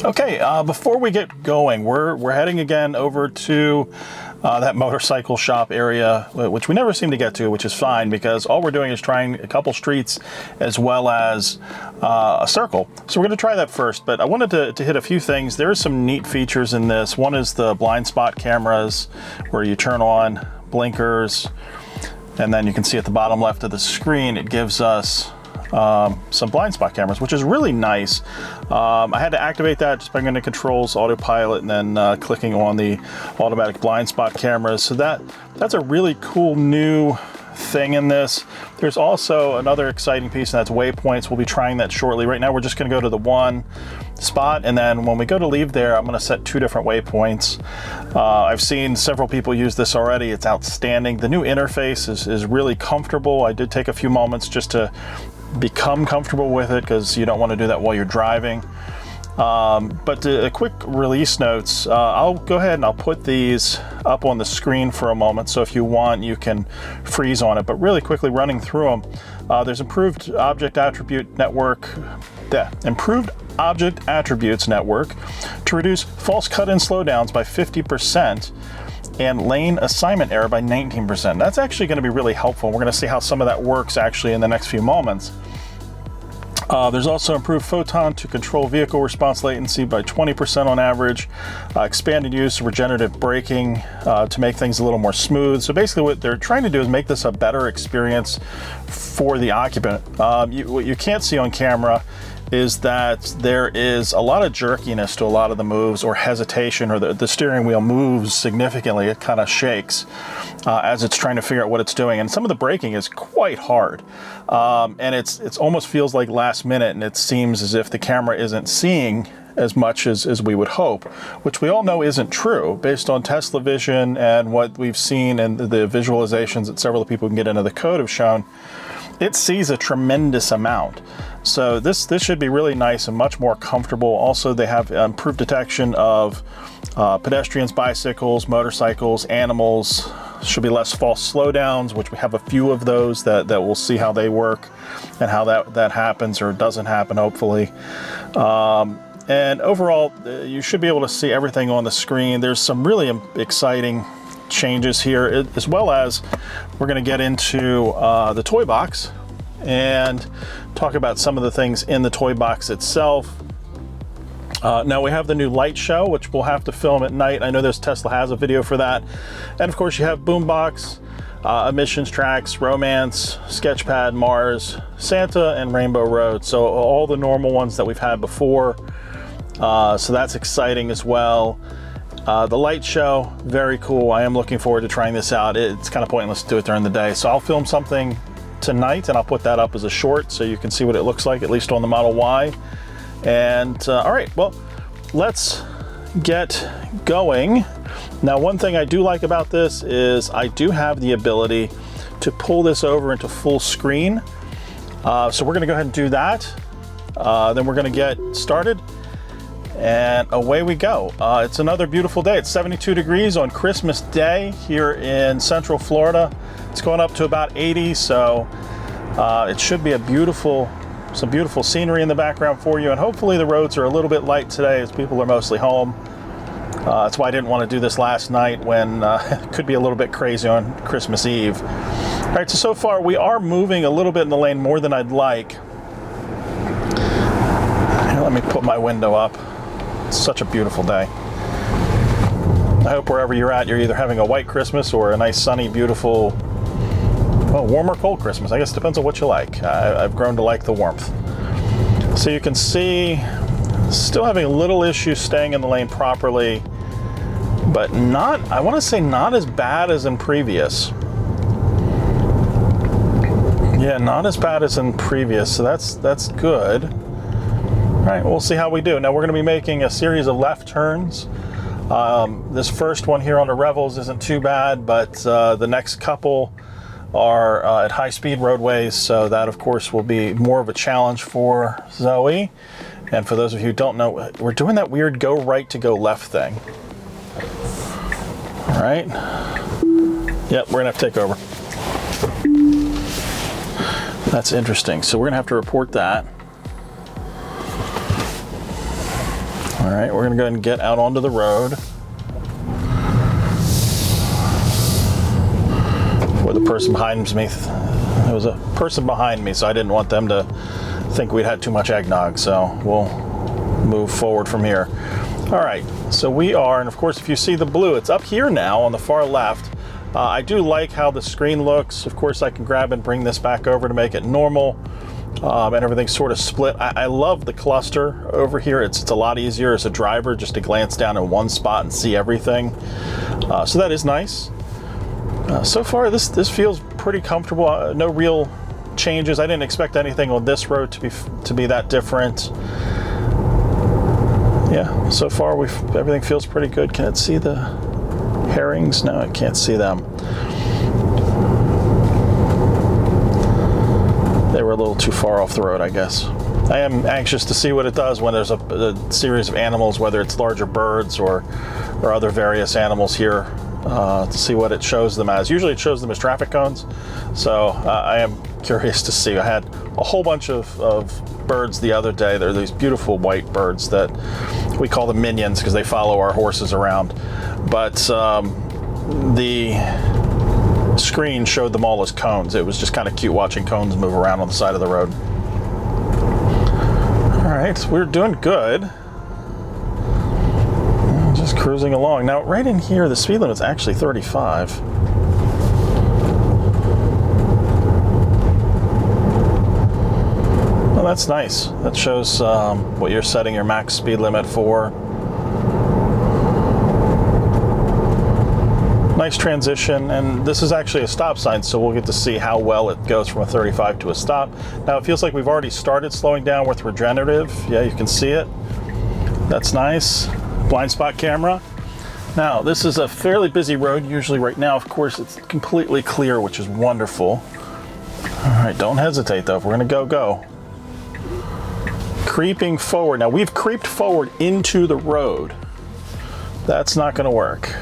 Okay, before we get going, we're heading again over to that motorcycle shop area, which we never seem to get to, which is fine because all we're doing is trying a couple streets as well as a circle. So we're going to try that first, but I wanted to hit a few things. There are some neat features in this. One is the blind spot cameras where you turn on blinkers, and then you can see at the bottom left of the screen, it gives us some blind spot cameras, which is really nice. I had to activate that just by going to controls, autopilot, and then clicking on the automatic blind spot cameras. So that's a really cool new thing in this. There's also another exciting piece, and that's waypoints. We'll be trying that shortly. Right now we're just going to go to the one spot, and then when we go to leave there, I'm going to set 2 different waypoints. I've seen several people use this already. It's outstanding. The new interface is really comfortable. I did take a few moments just to become comfortable with it because you don't want to do that while you're driving. But a quick release notes, I'll go ahead and I'll put these up on the screen for a moment, so if you want you can freeze on it. But really quickly running through them, there's improved object attribute network, improved object attributes network to reduce false cut-in slowdowns by 50% and lane assignment error by 19%. That's actually going to be really helpful. We're going to see how some of that works actually in the next few moments. There's also improved photon to control vehicle response latency by 20% on average, expanded use of regenerative braking to make things a little more smooth. So basically what they're trying to do is make this a better experience for the occupant. What you can't see on camera is that there is a lot of jerkiness to a lot of the moves, or hesitation, or the steering wheel moves significantly. It kind of shakes as it's trying to figure out what it's doing. And some of the braking is quite hard. And it's almost feels like last minute, and it seems as if the camera isn't seeing as much as we would hope, which we all know isn't true based on Tesla Vision and what we've seen and the visualizations that several people who can get into the code have shown. It sees a tremendous amount. So this should be really nice and much more comfortable. Also, they have improved detection of pedestrians, bicycles, motorcycles, animals. Should be less false slowdowns, which we have a few of those that we'll see how they work and how that happens or doesn't happen, hopefully. And overall, you should be able to see everything on the screen. There's some really exciting changes here, as well as we're going to get into the toy box and talk about some of the things in the toy box itself. Now we have the new light show, which we'll have to film at night. I know Tesla has a video for that. And of course you have Boombox, emissions tracks, romance, Sketchpad, Mars, Santa, and Rainbow Road. So all the normal ones that we've had before. So that's exciting as well. The light show, very cool. I am looking forward to trying this out. It's kind of pointless to do it during the day. So I'll film something tonight and I'll put that up as a short so you can see what it looks like, at least on the Model Y. And all right, well, let's get going. Now, one thing I do like about this is I do have the ability to pull this over into full screen. So we're gonna go ahead and do that. Then we're gonna get started. And away we go. It's another beautiful day. It's 72 degrees on Christmas Day here in Central Florida. It's going up to about 80, so it should be some beautiful scenery in the background for you. And hopefully the roads are a little bit light today as people are mostly home. That's why I didn't want to do this last night when it could be a little bit crazy on Christmas Eve. All right, so far we are moving a little bit in the lane more than I'd like. Here, let me put my window up. It's such a beautiful day. I hope wherever you're at, you're either having a white Christmas or a nice, sunny, beautiful, well, warm or cold Christmas. I guess it depends on what you like. I've grown to like the warmth. So you can see, still having a little issue staying in the lane properly, but I want to say not as bad as in previous. Yeah, not as bad as in previous, so that's good. All right, we'll see how we do. Now we're going to be making a series of left turns. This first one here on the Revels isn't too bad, but the next couple are at high-speed roadways, so that of course will be more of a challenge for Zoe. And for those of you who don't know, we're doing that weird go right to go left thing. All right. Yep, we're gonna have to take over. That's interesting. So we're gonna have to report that. All right, we're gonna go ahead and get out onto the road. Where the person behind me, there was a person behind me, so I didn't want them to think we'd had too much eggnog, so we'll move forward from here. All right, so we are, and of course, if you see the blue, it's up here now on the far left. I do like how the screen looks. Of course, I can grab and bring this back over to make it normal, and everything's sort of split. I love the cluster over here. It's a lot easier as a driver just to glance down in one spot and see everything. So that is nice. So far, this feels pretty comfortable. No real changes. I didn't expect anything on this road to be that different. Yeah, so far everything feels pretty good. Can it see the herrings? No, I can't see them. They were a little too far off the road, I guess. I am anxious to see what it does when there's a series of animals, whether it's larger birds or other various animals here, to see what it shows them as. Usually it shows them as traffic cones, so I am curious to see. I had a whole bunch of birds the other day. They're these beautiful white birds that we call them minions because they follow our horses around. But the screen showed them all as cones. It was just kind of cute watching cones move around on the side of the road. All right, we're doing good. Just cruising along. Now, right in here, the speed limit's actually 35. Well, that's nice. That shows what you're setting your max speed limit for. Nice transition, and this is actually a stop sign, so we'll get to see how well it goes from a 35 to a stop. Now, it feels like we've already started slowing down with regenerative. Yeah, you can see it. That's nice. Blind spot camera. Now, this is a fairly busy road. Usually right now, of course, it's completely clear, which is wonderful. All right, don't hesitate, though. If we're gonna go. Creeping forward. Now, we've creeped forward into the road. That's not gonna work.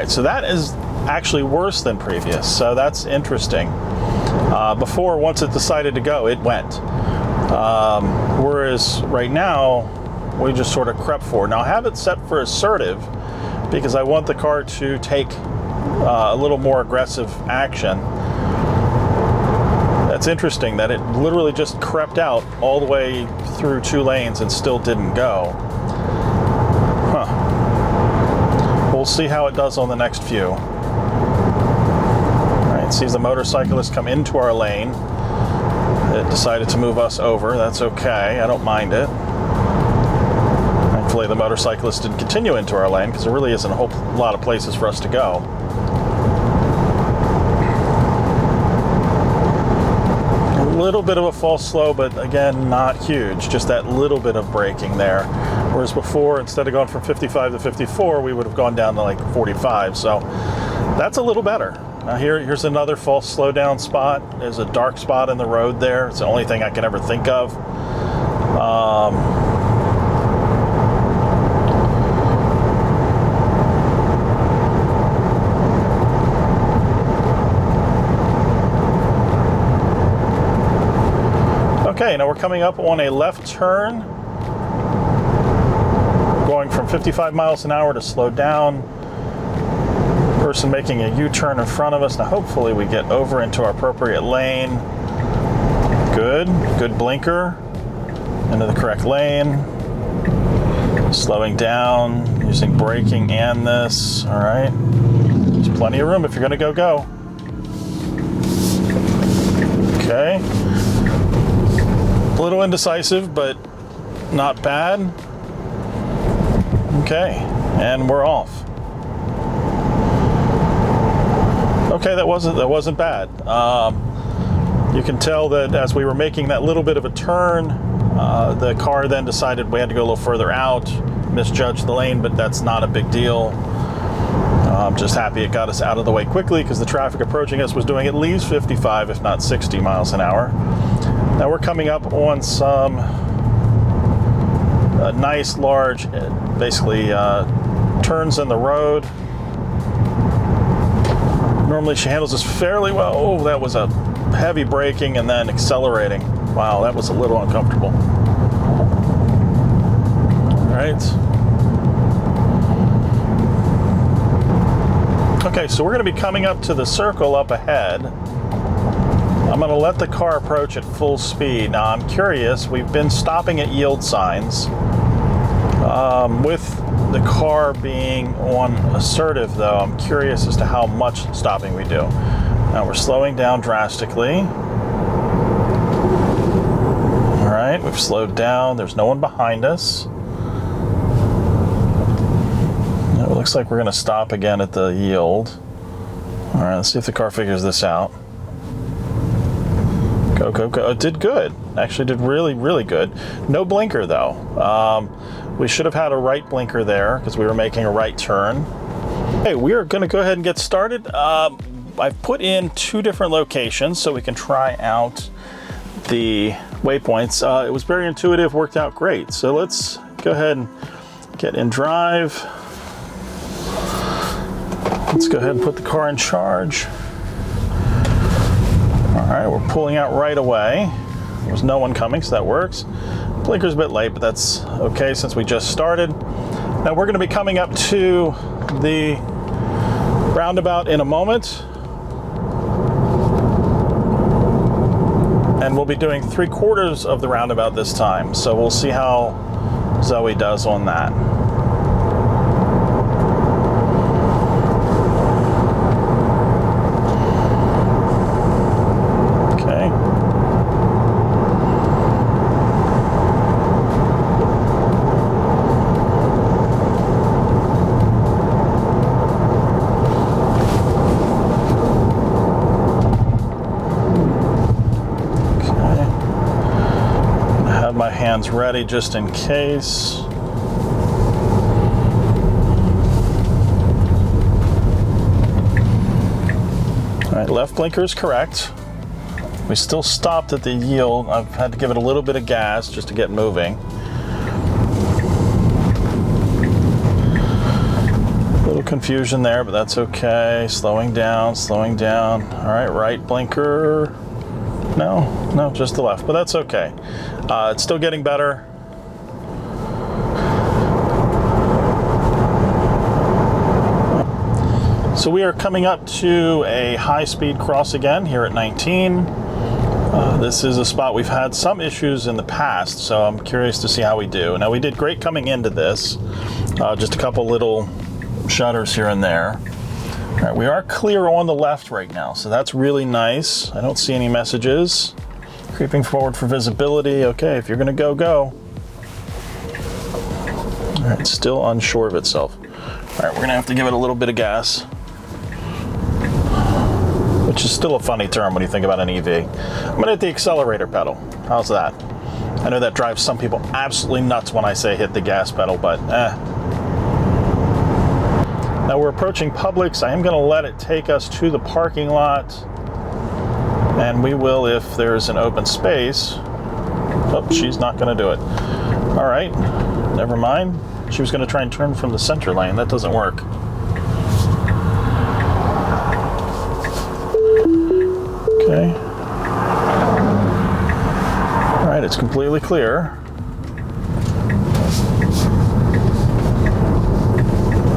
So that is actually worse than previous, so that's interesting. Before, once it decided to go, it went. Whereas right now, we just sort of crept forward. Now I have it set for assertive because I want the car to take a little more aggressive action. That's interesting that it literally just crept out all the way through 2 lanes and still didn't go. We'll see how it does on the next few. All right, sees the motorcyclist come into our lane. It decided to move us over. That's okay, I don't mind it. Thankfully, the motorcyclist didn't continue into our lane because there really isn't a whole lot of places for us to go. A little bit of a false slow, but again, not huge. Just that little bit of braking there. Whereas before, instead of going from 55 to 54, we would have gone down to like 45. So that's a little better. Now here's another false slowdown spot. There's a dark spot in the road there. It's the only thing I can ever think of. Okay, now we're coming up on a left turn. Going from 55 miles an hour to slow down. Person making a U-turn in front of us. Now hopefully we get over into our appropriate lane. Good blinker. Into the correct lane. Slowing down, using braking and this. All right. There's plenty of room if you're gonna go. Okay. A little indecisive, but not bad. Okay, and we're off. Okay, that wasn't bad. You can tell that as we were making that little bit of a turn, the car then decided we had to go a little further out, misjudged the lane, but that's not a big deal. I'm just happy it got us out of the way quickly because the traffic approaching us was doing at least 55, if not 60 miles an hour. Now we're coming up on some nice, large, basically turns in the road. Normally she handles this fairly well. Oh, that was a heavy braking and then accelerating. Wow, that was a little uncomfortable. All right. Okay, so we're going to be coming up to the circle up ahead. I'm going to let the car approach at full speed. Now, I'm curious, we've been stopping at yield signs. With the car being on assertive, though, I'm curious as to how much stopping we do. Now, we're slowing down drastically. All right, we've slowed down. There's no one behind us. It looks like we're going to stop again at the yield. All right, let's see if the car figures this out. Go, go, go. It did good. Actually did really, really good. No blinker, though. We should have had a right blinker there because we were making a right turn. Hey, we are going to go ahead and get started. I've put in 2 different locations so we can try out the waypoints. It was very intuitive, worked out great. So let's go ahead and get in drive. Let's go ahead and put the car in charge. All right, we're pulling out right away. There's no one coming, so that works. Blinker's a bit late, but that's okay since we just started. Now we're going to be coming up to the roundabout in a moment. And we'll be doing 3/4 of the roundabout this time. So we'll see how Zoe does on that. My hands ready just in case. All right, left blinker is correct. We still stopped at the yield. I've had to give it a little bit of gas just to get moving. A little confusion there, but that's okay. Slowing down, slowing down. All right, right blinker. No, just the left, but that's okay. It's still getting better. So we are coming up to a high-speed cross again here at 19. This is a spot we've had some issues in the past, so I'm curious to see how we do. Now, we did great coming into this. Just a couple little shutters here and there. All right, we are clear on the left right now, so that's really nice. I don't see any messages. Creeping forward for visibility. Okay, if you're gonna go, go. All right, still unsure of itself. All right, we're gonna have to give it a little bit of gas, which is still a funny term when you think about an EV. I'm gonna hit the accelerator pedal. How's that? I know that drives some people absolutely nuts when I say hit the gas pedal, but Now we're approaching Publix. I am gonna let it take us to the parking lot. And we will if there's an open space. Oh, she's not going to do it. All right, never mind. She was going to try and turn from the center lane. That doesn't work. Okay. All right, it's completely clear.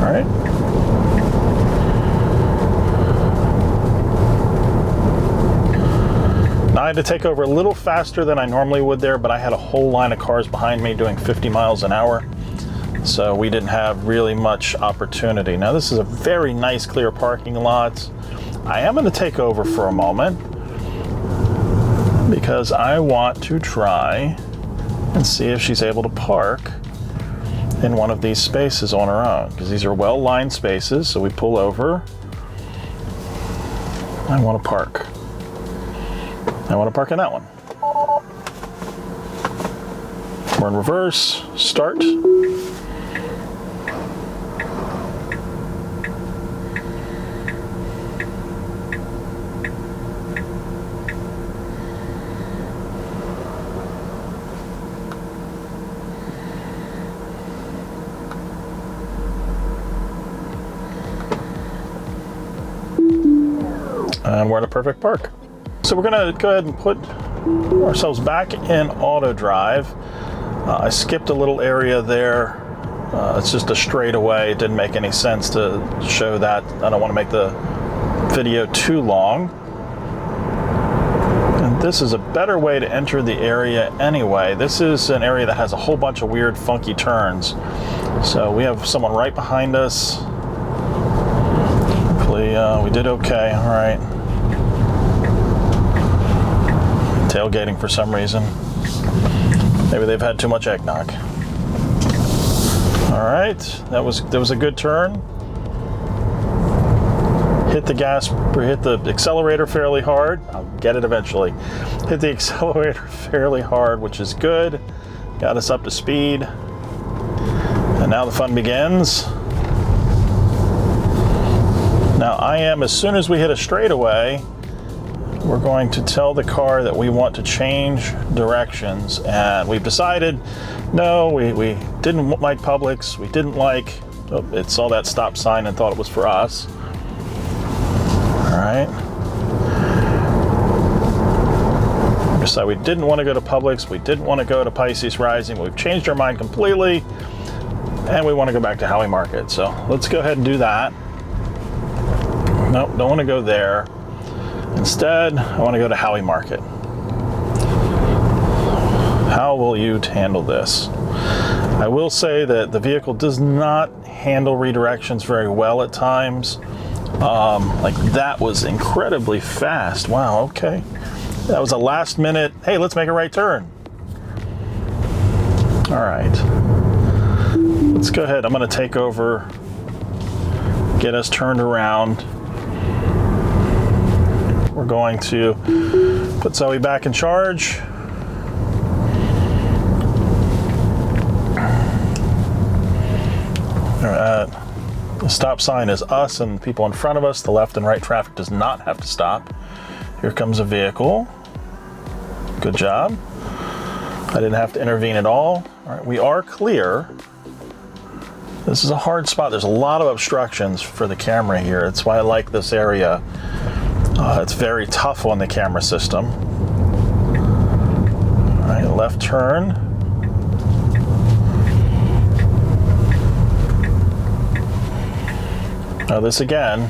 All right. I had to take over a little faster than I normally would there, but I had a whole line of cars behind me doing 50 miles an hour. So we didn't have really much opportunity. Now this is a very nice clear parking lot. I am going to take over for a moment because I want to try and see if she's able to park in one of these spaces on her own, because these are well-lined spaces. So we pull over. I want to park. I want to park in that one. We're in reverse, start. And we're at a perfect park. So we're gonna go ahead and put ourselves back in auto drive. I skipped a little area there. It's just a straightaway. It didn't make any sense to show that. I don't want to make the video too long. And this is a better way to enter the area anyway. This is an area that has a whole bunch of weird, funky turns. So we have someone right behind us. Hopefully we did okay. All right. Tailgating for some reason. Maybe they've had too much eggnog. All right, that was a good turn. Hit the gas, hit the accelerator fairly hard. I'll get it eventually. Hit the accelerator fairly hard, which is good. Got us up to speed. And now the fun begins. Now as soon as we hit a straightaway, we're going to tell the car that we want to change directions, and we've decided no, we didn't like Publix, we didn't like, it saw that stop sign and thought it was for us. All right. We decided we didn't want to go to Publix, we didn't want to go to Pisces Rising, we've changed our mind completely, and we want to go back to Howie Market. So let's go ahead and do that. Nope, don't want to go there. Instead, I want to go to Howie Market. How will you handle this? I will say that the vehicle does not handle redirections very well at times. Like that was incredibly fast. Wow, okay. That was a last minute, hey, let's make a right turn. All right. Let's go ahead. I'm going to take over, get us turned around. We're going to put Zoe back in charge. The stop sign is us and people in front of us. The left and right traffic does not have to stop. Here comes a vehicle. Good job. I didn't have to intervene at all. All right, we are clear. This is a hard spot. There's a lot of obstructions for the camera here. That's why I like this area. It's very tough on the camera system. All right, left turn. Now this again,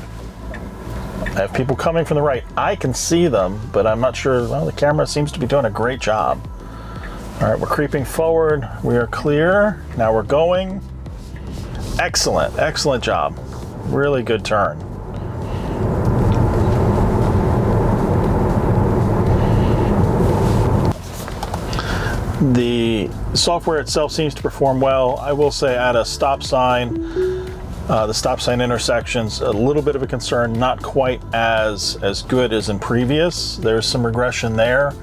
I have people coming from the right. I can see them, but I'm not sure. Well, the camera seems to be doing a great job. All right, we're creeping forward. We are clear. Now we're going. Excellent, excellent job. Really good turn. The software itself seems to perform well. I will say at a stop sign, the stop sign intersections, a little bit of a concern, not quite as good as in previous. There's some regression there,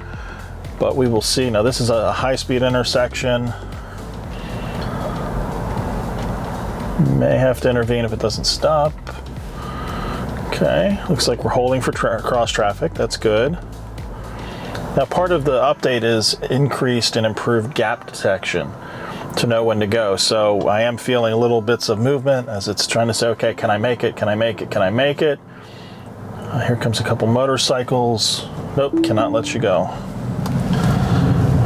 but we will see. Now this is a high-speed intersection. May have to intervene if it doesn't stop. Okay, looks like we're holding for cross traffic. That's good. Now part of the update is increased and improved gap detection to know when to go. So I am feeling little bits of movement as it's trying to say, okay, can I make it? Can I make it? Can I make it? Here comes a couple motorcycles. Nope, cannot let you go.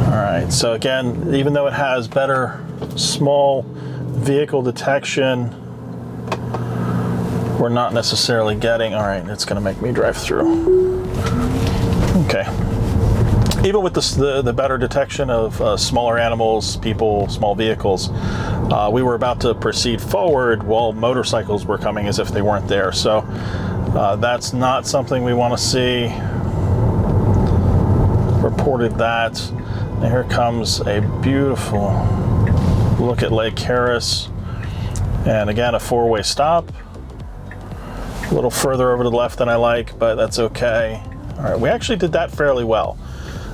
All right, so again, even though it has better small vehicle detection, we're not necessarily getting, all right, it's gonna make me drive through. Okay. Even with the better detection of smaller animals, people, small vehicles, we were about to proceed forward while motorcycles were coming as if they weren't there. So that's not something we want to see. Reported that. And here comes a beautiful look at Lake Harris. And again, a four-way stop. A little further over to the left than I like, but that's okay. All right, we actually did that fairly well.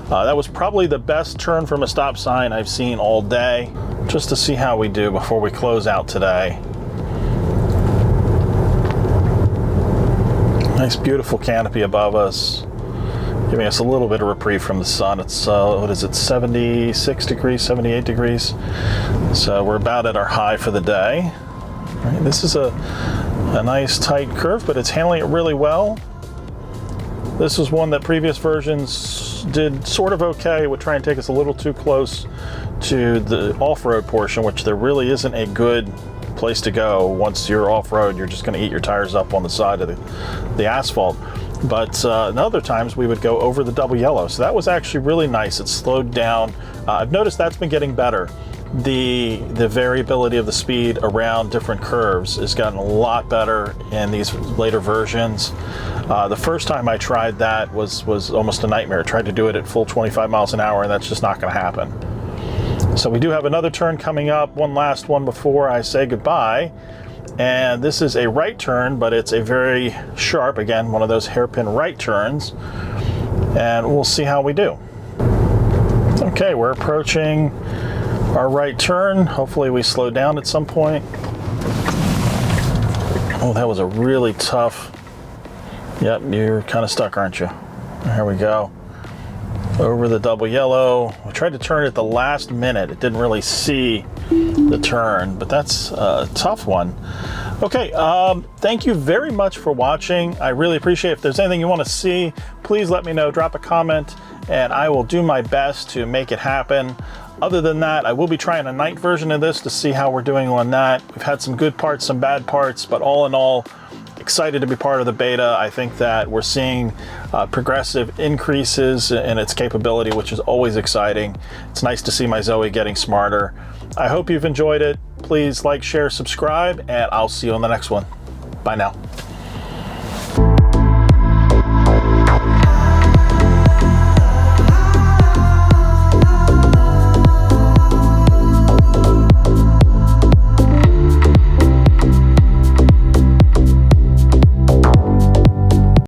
That was probably the best turn from a stop sign I've seen all day, just to see how we do before we close out today. Nice, beautiful canopy above us, giving us a little bit of reprieve from the sun. It's, what is it, 76 degrees, 78 degrees? So we're about at our high for the day. All right, this is a nice tight curve, but it's handling it really well. This is one that previous versions did sort of okay. It would try and take us a little too close to the off-road portion, which there really isn't a good place to go. Once you're off-road, you're just going to eat your tires up on the side of the asphalt. But in other times we would go over the double yellow, so that was actually really nice. It slowed down. I've noticed that's been getting better. The variability of the speed around different curves has gotten a lot better in these later versions. The first time I tried that was almost a nightmare. I tried to do it at full 25 miles an hour, and that's just not going to happen. So we do have another turn coming up, one last one before I say goodbye. And this is a right turn, but it's a very sharp, again, one of those hairpin right turns. And we'll see how we do. Okay, we're approaching our right turn. Hopefully we slow down at some point. Oh, that was a really tough. Yep, you're kind of stuck, aren't you? Here we go. Over the double yellow. I tried to turn it at the last minute. It didn't really see the turn, but that's a tough one. Okay, thank you very much for watching. I really appreciate it. If there's anything you want to see, please let me know. Drop a comment, and I will do my best to make it happen. Other than that, I will be trying a night version of this to see how we're doing on that. We've had some good parts, some bad parts, but all in all, excited to be part of the beta. I think that we're seeing progressive increases in its capability, which is always exciting. It's nice to see my Zoe getting smarter. I hope you've enjoyed it. Please like, share, subscribe, and I'll see you on the next one. Bye now.